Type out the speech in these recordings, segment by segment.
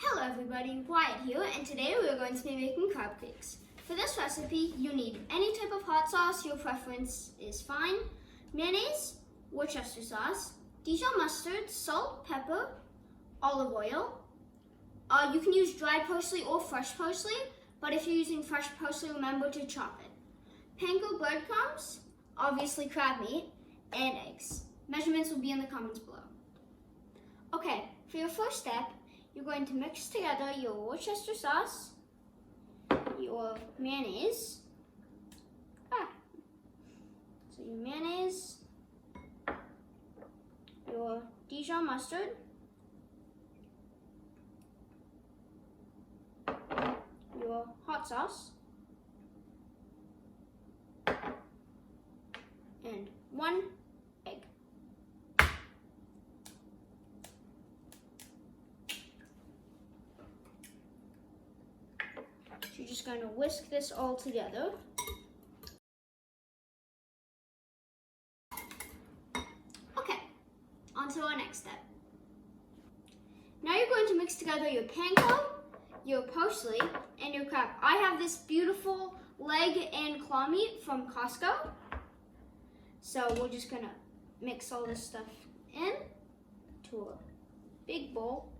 Hello everybody, Wyatt here, and today we are going to be making crab cakes. For this recipe, you need any type of hot sauce, your preference is fine, mayonnaise, Worcestershire sauce, Dijon mustard, salt, pepper, olive oil. You can use dried parsley or fresh parsley, but if you're using fresh parsley, remember to chop it. Panko breadcrumbs, obviously crab meat, and eggs. Measurements will be in the comments below. Okay, for your first step, you're going to mix together your Worcestershire sauce, your mayonnaise, so your mayonnaise, your Dijon mustard, your hot sauce, and 1 egg. You're just going to whisk this all together. Okay, on to our next step. Now you're going to mix together your panko, your parsley, and your crab. I have this beautiful leg and claw meat from Costco. So we're just going to mix all this stuff in to a big bowl.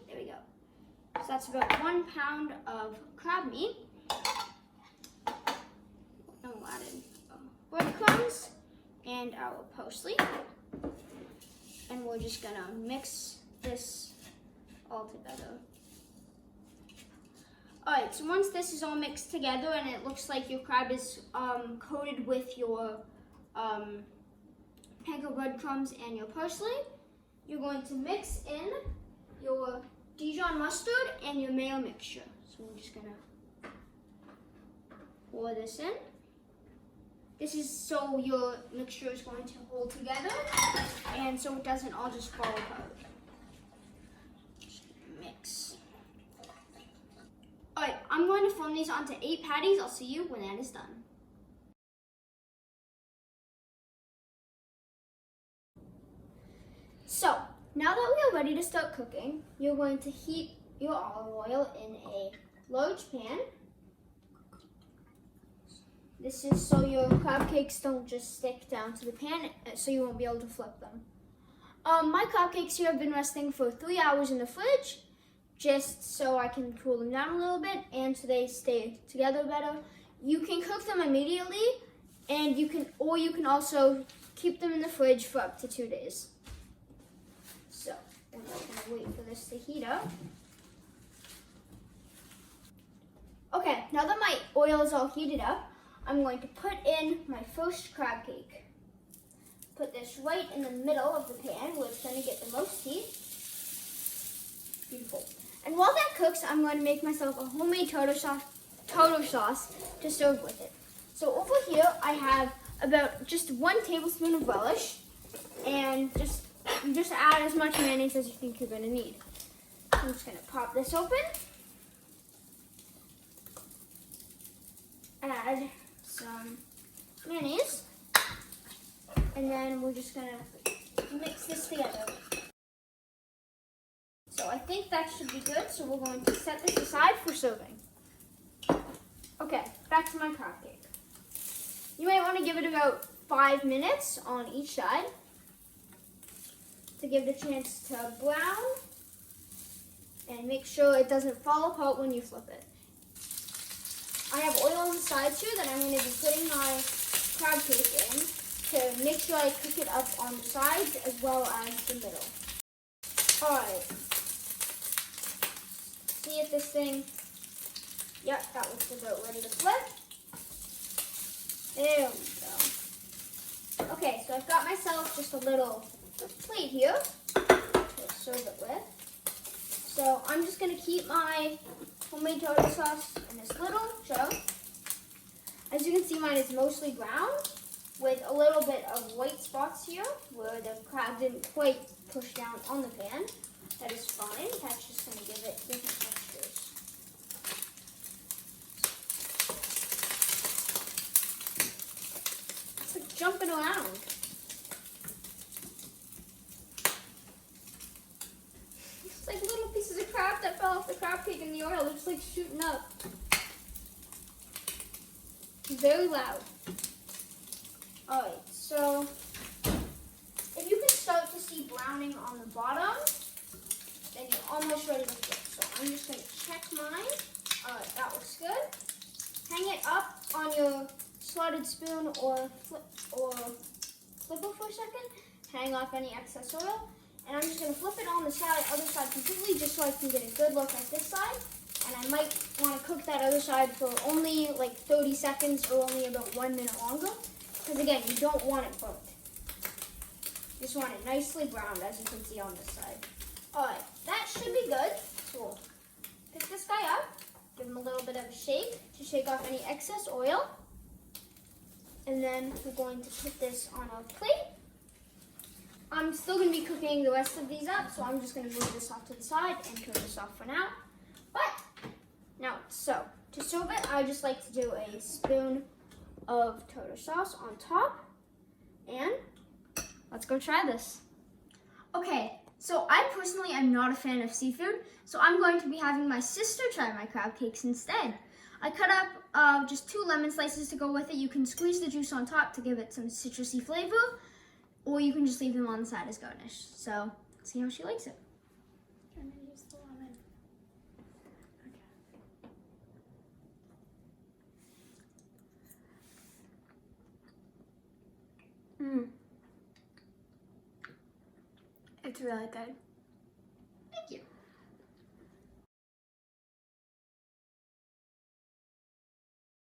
There we go. So that's about 1 pound of crab meat. And we'll add in breadcrumbs and our parsley. And we're just gonna mix this all together. Alright, so once this is all mixed together and it looks like your crab is coated with your panko breadcrumbs and your parsley, you're going to mix in your Dijon mustard and your mayo mixture. So we're just gonna pour this in. This is so your mixture is going to hold together and so it doesn't all just fall apart. Just mix. Alright, I'm going to form these onto 8 patties. I'll see you when that is done. So, now that we are ready to start cooking, you're going to heat your olive oil in a large pan. This is so your crab cakes don't just stick down to the pan, so you won't be able to flip them. My crab cakes here have been resting for 3 hours in the fridge, just so I can cool them down a little bit and so they stay together better. You can cook them immediately, and you can also keep them in the fridge for up to 2 days. So, we're just gonna wait for this to heat up. Okay, now that my oil is all heated up, I'm going to put in my first crab cake. Put this right in the middle of the pan where it's going to get the most heat. Beautiful. And while that cooks, I'm going to make myself a homemade tartar sauce to serve with it. So over here, I have about just 1 tablespoon of relish, and just add as much mayonnaise as you think you're going to need. I'm just going to pop this open. Add some mayonnaise. And then we're just going to mix this together. So I think that should be good. So we're going to set this aside for serving. Okay, back to my crab cake. You might want to give it about 5 minutes on each side to give it a chance to brown and make sure it doesn't fall apart when you flip it. I have oil on the sides here that I'm going to be putting my crab cake in to make sure I cook it up on the sides as well as the middle. Alright. See if this thing, yep, that looks about ready to flip. There we go. Okay, so I've got myself just a little plate here to serve it with. So I'm just going to keep my homemade tartar sauce in this little jug. As you can see, mine is mostly brown with a little bit of white spots here where the crab didn't quite push down on the pan. That is fine. That's just going to give it different textures. It's like jumping around. crab that fell off the crab cake in the oil. It's like shooting up. Very loud. Alright, so if you can start to see browning on the bottom, then you're almost ready to flip. So I'm just going to check mine. Alright, that looks good. Hang it up on your slotted spoon or flipper for a second. Hang off any excess oil. And I'm just going to flip it on the other side completely just so I can get a good look at this side. And I might want to cook that other side for only like 30 seconds or only about 1 minute longer. Because again, you don't want it burnt. You just want it nicely browned, as you can see on this side. Alright, that should be good. So we'll pick this guy up, give him a little bit of a shake to shake off any excess oil. And then we're going to put this on our plate. I'm still going to be cooking the rest of these up, so I'm just going to move this off to the side and turn this off for now. But, now, so, to serve it, I just like to do a spoon of tartar sauce on top. And let's go try this. Okay, so I personally am not a fan of seafood, so I'm going to be having my sister try my crab cakes instead. I cut up just 2 lemon slices to go with it. You can squeeze the juice on top to give it some citrusy flavor, or you can just leave them on the side as garnish. So, let's see how she likes it. I'm gonna use the lemon. Okay. It's really good.